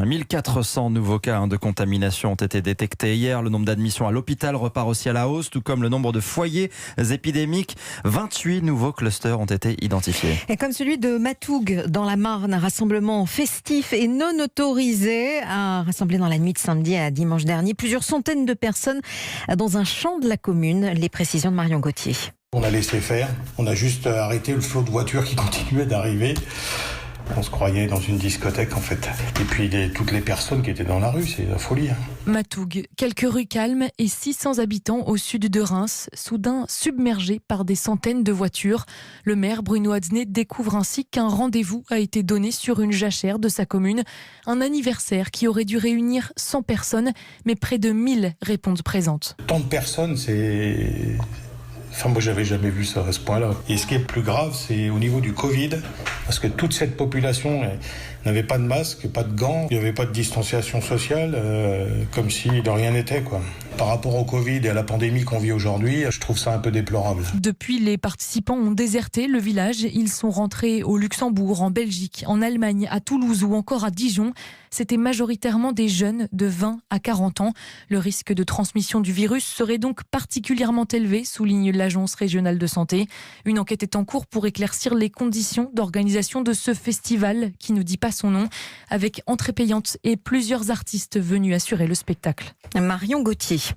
1400 nouveaux cas de contamination ont été détectés hier. Le nombre d'admissions à l'hôpital repart aussi à la hausse, tout comme le nombre de foyers épidémiques. 28 nouveaux clusters ont été identifiés. Et comme celui de Matougues dans la Marne, un rassemblement festif et non autorisé a rassemblé dans la nuit de samedi à dimanche dernier plusieurs centaines de personnes dans un champ de la commune. Les précisions de Marion Gauthier. On a laissé faire, on a juste arrêté le flot de voitures qui continuait d'arriver. On se croyait dans une discothèque en fait. Et puis toutes les personnes qui étaient dans la rue, c'est la folie. Matougues, quelques rues calmes et 600 habitants au sud de Reims, soudain submergés par des centaines de voitures. Le maire Bruno Adzenet découvre ainsi qu'un rendez-vous a été donné sur une jachère de sa commune. Un anniversaire qui aurait dû réunir 100 personnes, mais près de 1000 répondent présentes. Tant de personnes, c'est... Enfin, moi, j'avais jamais vu ça à ce point-là. Et ce qui est le plus grave, c'est au niveau du Covid, parce que toute cette population n'avait pas de masque, pas de gants, il n'y avait pas de distanciation sociale, comme si de rien n'était, quoi. Par rapport au Covid et à la pandémie qu'on vit aujourd'hui, je trouve ça un peu déplorable. Depuis, les participants ont déserté le village. Ils sont rentrés au Luxembourg, en Belgique, en Allemagne, à Toulouse ou encore à Dijon. C'était majoritairement des jeunes de 20 à 40 ans. Le risque de transmission du virus serait donc particulièrement élevé, souligne l'Agence régionale de santé. Une enquête est en cours pour éclaircir les conditions d'organisation de ce festival, qui ne dit pas son nom, avec entrée payante et plusieurs artistes venus assurer le spectacle. Marion Gauthier.